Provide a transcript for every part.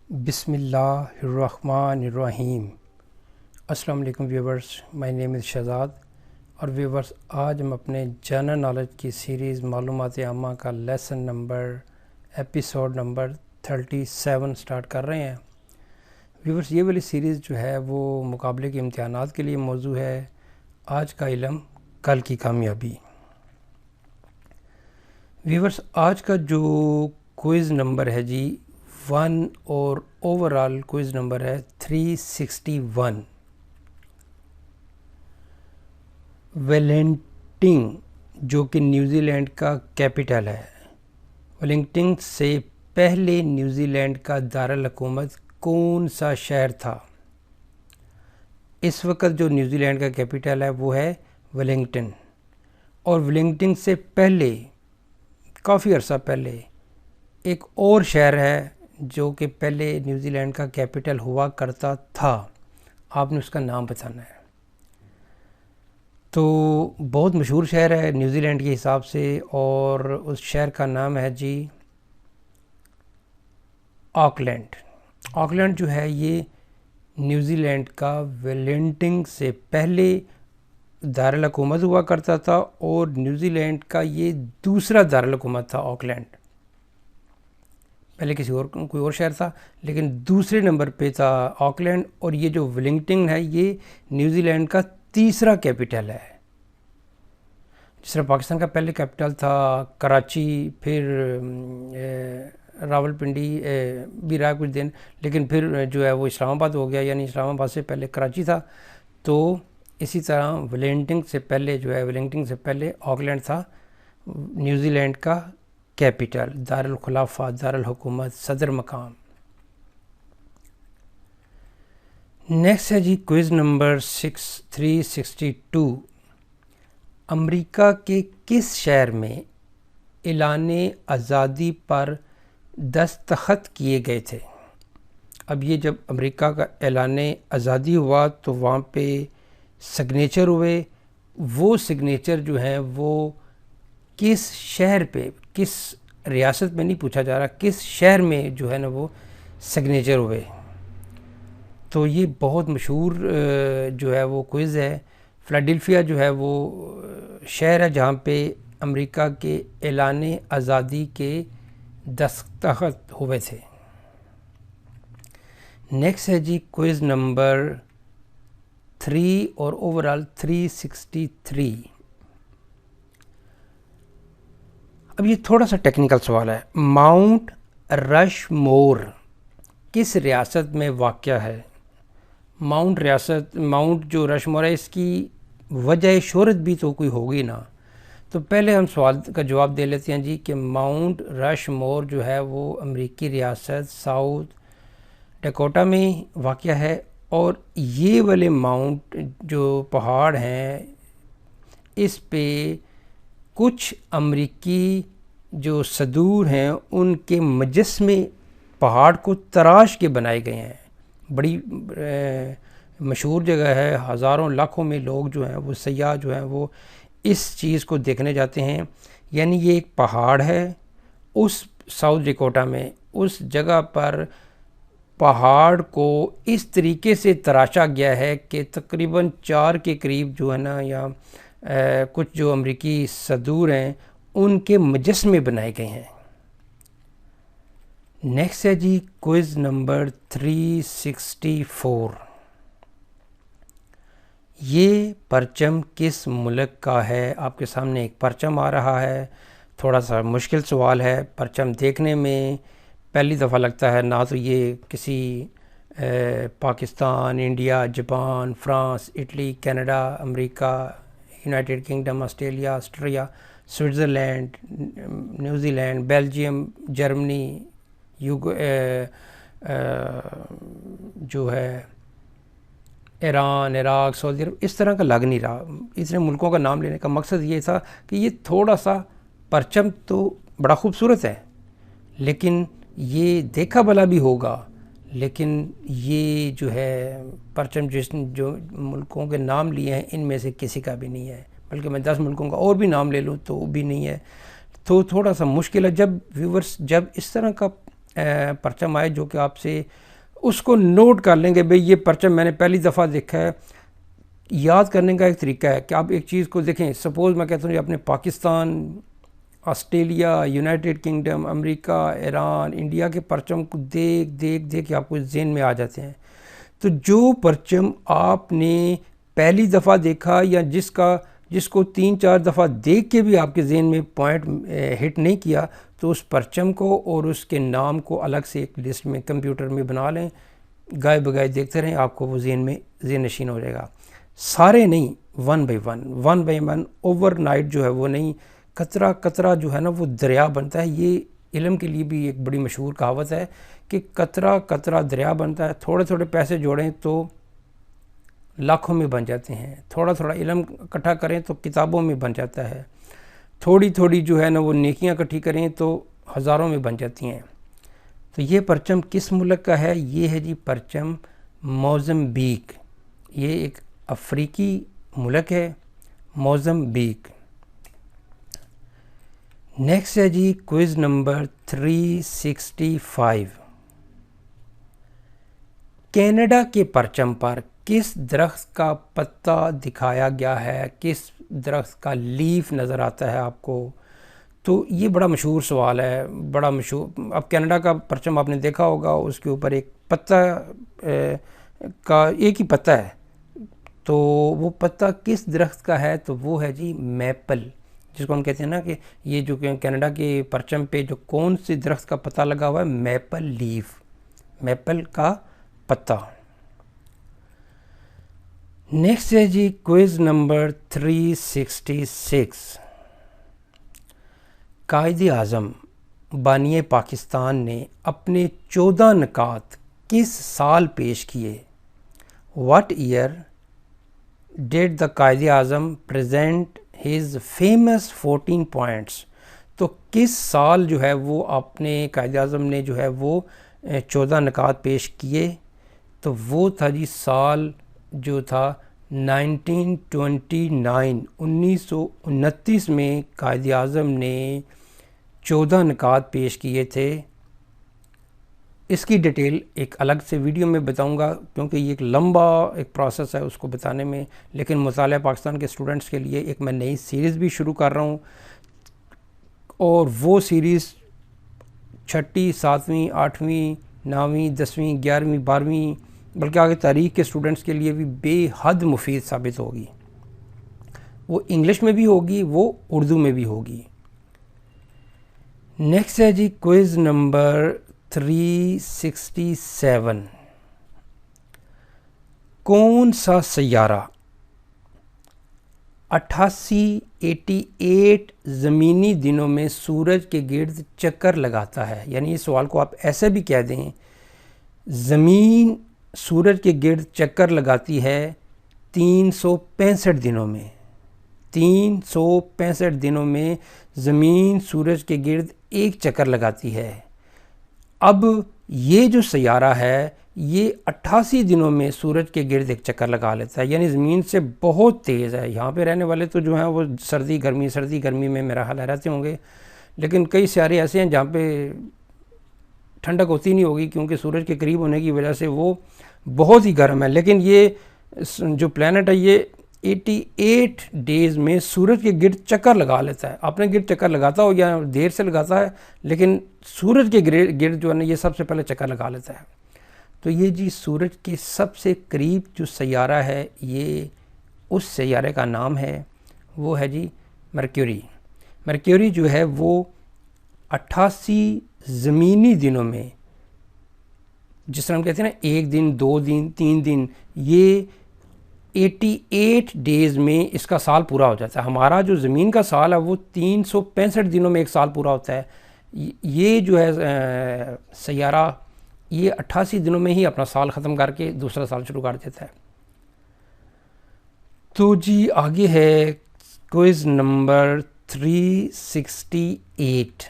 بسم اللہ الرحمن الرحیم۔ السلام علیکم ویورز، مائی نیم از شہزاد اور ویورز آج ہم اپنے جنرل نالج کی سیریز معلومات عامہ کا ایپیسوڈ نمبر 37 سٹارٹ کر رہے ہیں۔ ویورز یہ والی سیریز جو ہے وہ مقابلے کے امتحانات کے لیے موضوع ہے، آج کا علم کل کی کامیابی۔ ویورز آج کا جو کوئز نمبر ہے جی 1 اور اوورال کوئز نمبر ہے 361۔ ویلنگٹن جو کہ نیوزی لینڈ کا کیپٹل ہے، ویلنگٹن سے پہلے نیوزی لینڈ کا دارالحکومت کون سا شہر تھا؟ اس وقت جو نیوزی لینڈ کا کیپٹل ہے وہ ہے ویلنگٹن، اور ویلنگٹن سے پہلے کافی عرصہ پہلے ایک اور شہر ہے جو کہ پہلے نیوزی لینڈ کا کیپٹل ہوا کرتا تھا، آپ نے اس کا نام بتانا ہے۔ تو بہت مشہور شہر ہے نیوزی لینڈ کے حساب سے، اور اس شہر کا نام ہے جی آکلینڈ۔ آکلینڈ جو ہے یہ نیوزی لینڈ کا ویلنگٹن سے پہلے دارالحکومت ہوا کرتا تھا، اور نیوزی لینڈ کا یہ دوسرا دارالحکومت تھا آکلینڈ۔ پہلے کوئی اور شہر تھا، لیکن دوسرے نمبر پہ تھا آکلینڈ، اور یہ جو ویلنگٹن ہے یہ نیوزی لینڈ کا تیسرا کیپٹل ہے۔ جس طرح پاکستان کا پہلے کیپٹل تھا کراچی، پھر راول پنڈی بھی رہا کچھ دن، لیکن پھر جو ہے وہ اسلام آباد ہو گیا، یعنی اسلام آباد سے پہلے کراچی تھا۔ تو اسی طرح ویلنگٹن سے پہلے آکلینڈ تھا نیوزی لینڈ کا کیپٹل، دارالخلافہ، دارالحکومت، صدر مقام۔ نیکسٹ ہے جی کوئز نمبر 362۔ امریکہ کے کس شہر میں اعلان آزادی پر دستخط کیے گئے تھے؟ اب یہ جب امریکہ کا اعلان آزادی ہوا تو وہاں پہ سگنیچر ہوئے، وہ سگنیچر جو ہیں وہ کس شہر پہ، کس ریاست میں نہیں پوچھا جا رہا، کس شہر میں جو ہے نا وہ سگنیچر ہوئے۔ تو یہ بہت مشہور جو ہے وہ کوئز ہے۔ فلاڈیلفیا جو ہے وہ شہر ہے جہاں پہ امریکہ کے اعلان آزادی کے دستخط ہوئے تھے۔ نیکسٹ ہے جی کوئز نمبر 3 اور اوورال 363۔ اب یہ تھوڑا سا ٹیکنیکل سوال ہے۔ ماؤنٹ رش مور کس ریاست میں واقع ہے؟ ماؤنٹ جو رش مور ہے، اس کی وجہ شہرت بھی تو کوئی ہوگی نا۔ تو پہلے ہم سوال کا جواب دے لیتے ہیں جی کہ ماؤنٹ رش مور جو ہے وہ امریکی ریاست ساؤتھ ڈیکوٹا میں واقع ہے، اور یہ والے ماؤنٹ جو پہاڑ ہیں اس پہ کچھ امریکی جو صدور ہیں ان کے مجسمے پہاڑ کو تراش کے بنائے گئے ہیں۔ بڑی مشہور جگہ ہے، ہزاروں لاکھوں میں لوگ جو ہیں وہ سیاح جو ہیں وہ اس چیز کو دیکھنے جاتے ہیں۔ یعنی یہ ایک پہاڑ ہے اس ساؤتھ ڈیکوٹا میں، اس جگہ پر پہاڑ کو اس طریقے سے تراشا گیا ہے کہ تقریباً 4 کے قریب جو ہے نا، یا کچھ جو امریکی صدور ہیں ان کے مجسمے بنائے گئے ہیں۔ نیکسٹ ہے جی کوئز نمبر 364۔ یہ پرچم کس ملک کا ہے؟ آپ کے سامنے ایک پرچم آ رہا ہے، تھوڑا سا مشکل سوال ہے۔ پرچم دیکھنے میں پہلی دفعہ لگتا ہے نہ تو یہ کسی Pakistan, India, Japan, France, Italy, Canada, امریکہ، United kingdom, Australia, Switzerland, New Zealand, Belgium, Germany, جو ہے ایران، عراق، سعودی عرب، اس طرح کا لگ نہیں رہا۔ اتنے ملکوں کا نام لینے کا مقصد یہ تھا کہ یہ تھوڑا سا پرچم تو بڑا خوبصورت ہے، لیکن یہ دیکھا بھلا بھی ہوگا، لیکن یہ جو ہے پرچم جو ملکوں کے نام لیے ہیں ان میں سے کسی کا بھی نہیں ہے، بلکہ میں 10 ملکوں کا اور بھی نام لے لوں تو بھی نہیں ہے۔ تو تھوڑا سا مشکل ہے جب ویورز، جب اس طرح کا پرچم آئے جو کہ آپ سے اس کو نوٹ کر لیں گے بھئی یہ پرچم میں نے پہلی دفعہ دیکھا ہے. یاد کرنے کا ایک طریقہ ہے کہ آپ ایک چیز کو دیکھیں. سپوز میں کہتا ہوں یہ اپنے پاکستان، آسٹریلیا، یونائٹڈ کنگڈم، امریکہ، ایران، انڈیا کے پرچم کو دیکھ کے آپ کو ذہن میں آ جاتے ہیں. تو جو پرچم آپ نے پہلی دفعہ دیکھا یا جس کو 3-4 دفعہ دیکھ کے بھی آپ کے ذہن میں پوائنٹ ہٹ نہیں کیا، تو اس پرچم کو اور اس کے نام کو الگ سے ایک لسٹ میں کمپیوٹر میں بنا لیں. گائے بگائے دیکھتے رہیں، آپ کو وہ ذہن نشین ہو جائے گا. سارے نہیں، one by one over night جو ہے وہ نہیں. قطرہ قطرہ جو ہے نا وہ دریا بنتا ہے. یہ علم کے لیے بھی ایک بڑی مشہور کہاوت ہے کہ قطرہ قطرہ دریا بنتا ہے. تھوڑے تھوڑے پیسے جوڑیں تو لاکھوں میں بن جاتے ہیں. تھوڑا تھوڑا علم اکٹھا کریں تو کتابوں میں بن جاتا ہے. تھوڑی تھوڑی جو ہے نا وہ نیکیاں اکٹھی کریں تو ہزاروں میں بن جاتی ہیں. تو یہ پرچم کس ملک کا ہے؟ یہ ہے جی پرچم موزمبیق. یہ ایک افریقی ملک ہے، موزمبیق. نیکسٹ ہے جی کوئز نمبر 365. کینیڈا کے پرچم پر کس درخت کا پتا دکھایا گیا ہے؟ کس درخت کا لیف نظر آتا ہے آپ کو؟ تو یہ بڑا مشہور سوال ہے، بڑا مشہور. اب کینیڈا کا پرچم آپ نے دیکھا ہوگا، اس کے اوپر ایک پتا کا ایک ہی پتا ہے. تو وہ پتا کس درخت کا ہے؟ تو وہ ہے جی میپل، جس کو ہم کہتے ہیں نا کہ یہ جو کینیڈا کے پرچم پہ جو کون سی درخت کا پتا لگا ہوا ہے، میپل لیف، میپل کا پتا. نیکسٹ ہے جی کوئز نمبر 366. قائد اعظم بانی پاکستان نے اپنے 14 نکات کس سال پیش کیے؟ What year did the Quaid Azam present his famous 14 points? تو کس سال جو ہے وہ اپنے قائد اعظم نے جو ہے وہ 14 نکات پیش کیے؟ تو وہ تھا جی سال جو تھا 1929. 1929 میں قائد اعظم نے 14 نکات پیش کیے تھے. اس کی ڈیٹیل ایک الگ سے ویڈیو میں بتاؤں گا کیونکہ یہ ایک لمبا ایک پروسیس ہے اس کو بتانے میں. لیکن مطالعہ پاکستان کے اسٹوڈنٹس کے لیے ایک میں نئی سیریز بھی شروع کر رہا ہوں، اور وہ سیریز 6ٹھی، 7ویں، 8ویں، 9ویں، 10ویں، 11ویں، 12ویں بلکہ آگے تاریخ کے اسٹوڈنٹس کے لیے بھی بے حد مفید ثابت ہوگی. وہ انگلش میں بھی ہوگی، وہ اردو میں بھی ہوگی. نیکسٹ ہے جی کوئز نمبر 367. کون سا سیارہ 88 زمینی دنوں میں سورج کے گرد چکر لگاتا ہے؟ یعنی اس سوال کو آپ ایسے بھی کہہ دیں، زمین سورج کے گرد چکر لگاتی ہے 365 دنوں میں. 365 دنوں میں زمین سورج کے گرد ایک چکر لگاتی ہے. اب یہ جو سیارہ ہے یہ 88 دنوں میں سورج کے گرد ایک چکر لگا لیتا ہے، یعنی زمین سے بہت تیز ہے. یہاں پہ رہنے والے تو جو ہیں وہ سردی گرمی میں میرا حال رہتے ہوں گے، لیکن کئی سیارے ایسے ہیں جہاں پہ ٹھنڈک ہوتی نہیں ہوگی کیونکہ سورج کے قریب ہونے کی وجہ سے وہ بہت ہی گرم ہے. لیکن یہ جو پلانٹ ہے یہ 88 ڈیز میں سورج کے گرد چکر لگا لیتا ہے. اپنے گرد چکر لگاتا ہو یا دیر سے لگاتا ہے، لیکن سورج کے گرد جو ہے نا یہ سب سے پہلے چکر لگا لیتا ہے. تو یہ جی سورج کے سب سے قریب جو سیارہ ہے، یہ اس سیارے کا نام ہے، وہ ہے جی مرکیوری. مرکیوری جو ہے وہ 88 زمینی دنوں میں، جس طرح ہم کہتے ہیں نا 1 دن، 2 دن، 3 دن، یہ 88 ڈیز میں اس کا سال پورا ہو جاتا ہے. ہمارا جو زمین کا سال ہے وہ 365 دنوں میں ایک سال پورا ہوتا ہے. یہ جو ہے سیارہ یہ 88 دنوں میں ہی اپنا سال ختم کر کے دوسرا سال شروع کر دیتا ہے. تو جی آگے ہے کوئز نمبر 368.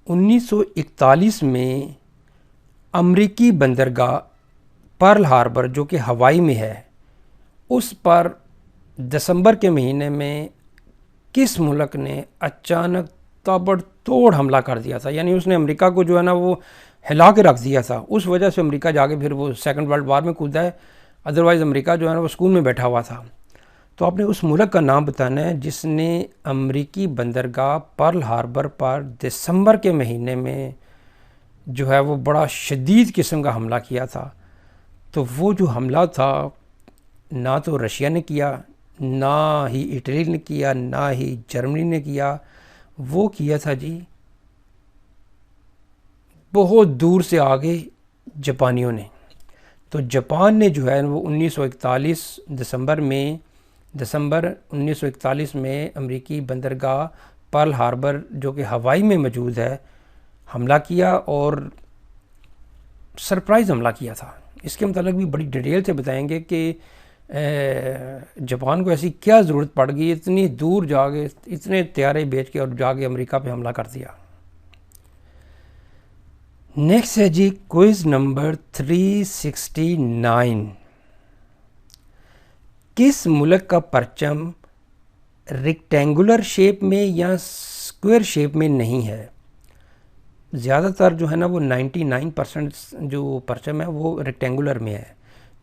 1941 میں امریکی بندرگاہ پرل ہاربر جو کہ ہوائی میں ہے، اس پر دسمبر کے مہینے میں کس ملک نے اچانک تابڑ توڑ حملہ کر دیا تھا، یعنی اس نے امریکہ کو جو ہے نا وہ ہلا کے رکھ دیا تھا. اس وجہ سے امریکہ جا کے پھر وہ سیکنڈ ورلڈ وار میں کودا ہے، ادروائز امریکہ جو ہے نا وہ سکون میں بیٹھا ہوا تھا. تو آپ نے اس ملک کا نام بتانا ہے جس نے امریکی بندرگاہ پرل ہاربر پر دسمبر کے مہینے میں جو ہے وہ بڑا شدید قسم کا حملہ کیا تھا. تو وہ جو حملہ تھا نہ تو رشیا نے کیا، نہ ہی اٹلی نے کیا، نہ ہی جرمنی نے کیا، وہ کیا تھا جی بہت دور سے آگے جاپانیوں نے. تو جاپان نے جو ہے وہ 1941 دسمبر 1941 میں امریکی بندرگاہ پرل ہاربر جو کہ ہوائی میں موجود ہے حملہ کیا، اور سرپرائز حملہ کیا تھا. اس کے متعلق بھی بڑی ڈیٹیل سے بتائیں گے کہ جاپان کو ایسی کیا ضرورت پڑ گئی اتنی دور جا کے اتنے طیارے بیچ کے اور جا کے امریکہ پہ حملہ کر دیا. نیکسٹ ہے جی کوئز نمبر 369. کس ملک کا پرچم ریکٹینگولر شیپ میں یا اسکوئر شیپ میں نہیں ہے؟ زیادہ تر جو ہے نا وہ 99% جو پرچم ہے وہ ریکٹینگولر میں ہے.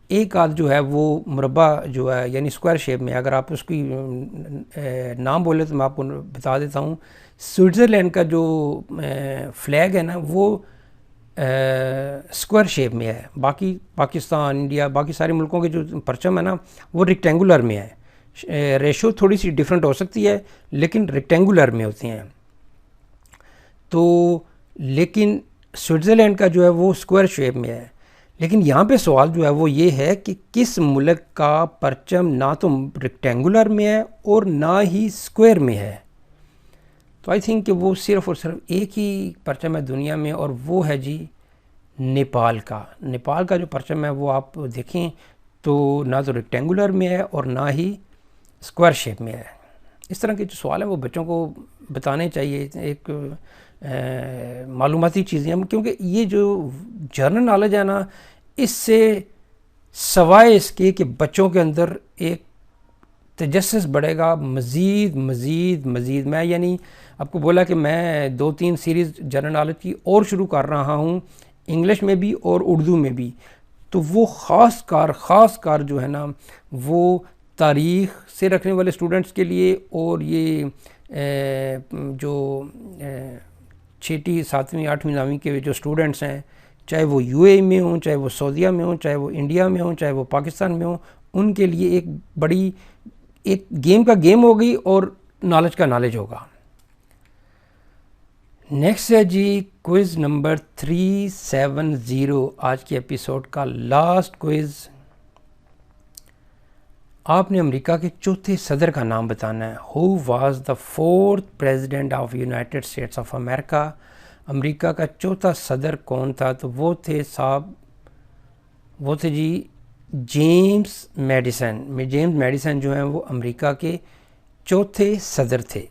ایک آدھ جو ہے وہ مربع جو ہے یعنی اسکوائر شیپ میں. اگر آپ اس کی نام بولے تو میں آپ کو بتا دیتا ہوں. سوئٹزرلینڈ کا جو فلیگ ہے نا وہ اسکوائر شیپ میں ہے. باقی پاکستان، انڈیا، باقی سارے ملکوں کے جو پرچم ہے نا وہ ریکٹینگولر میں ہے. ریشو تھوڑی سی ڈیفرنٹ ہو سکتی ہے لیکن ریکٹینگولر میں ہوتے ہیں. تو لیکن سوئٹزرلینڈ کا جو ہے وہ اسکوائر شیپ میں ہے. لیکن یہاں پہ سوال جو ہے وہ یہ ہے کہ کس ملک کا پرچم نہ تو ریکٹینگولر میں ہے اور نہ ہی اسکوائر میں ہے. تو آئی تھنک کہ وہ صرف اور صرف ایک ہی پرچم ہے دنیا میں، اور وہ ہے جی نیپال کا. نیپال کا جو پرچم ہے وہ آپ دیکھیں تو نہ تو ریکٹینگولر میں ہے اور نہ ہی اسکوائر شیپ میں ہے. اس طرح کے جو سوال ہیں وہ بچوں کو بتانے چاہیے، ایک معلوماتی چیزیں ہیں، کیونکہ یہ جو جنرل نالج ہے نا اس سے سوائے اس کے کہ بچوں کے اندر ایک تجسس بڑھے گا مزید مزید مزید. میں یعنی آپ کو بولا کہ میں 2-3 سیریز جنرل نالج کی اور شروع کر رہا ہوں، انگلش میں بھی اور اردو میں بھی. تو وہ خاص کار جو ہے نا وہ تاریخ سے رکھنے والے اسٹوڈنٹس کے لیے، اور یہ جو 6ٹی 7ویں 8ویں 9ویں کے جو اسٹوڈنٹس ہیں، چاہے وہ یو اے میں ہوں، چاہے وہ سعودیہ میں ہوں، چاہے وہ انڈیا میں ہوں، چاہے وہ پاکستان میں ہوں، ان کے لیے ایک بڑی ایک گیم کا گیم ہوگی اور نالج کا نالج ہوگا. نیکسٹ ہے جی کوئز نمبر 370. آج کے ایپیسوڈ کا لاسٹ کوئز. آپ نے امریکہ کے چوتھے صدر کا نام بتانا ہے. Who was the 4th president of United States of America? امریکہ کا چوتھا صدر کون تھا؟ تو وہ تھے جی جیمز میڈیسن. جیمز میڈیسن جو ہیں وہ امریکہ کے چوتھے صدر تھے.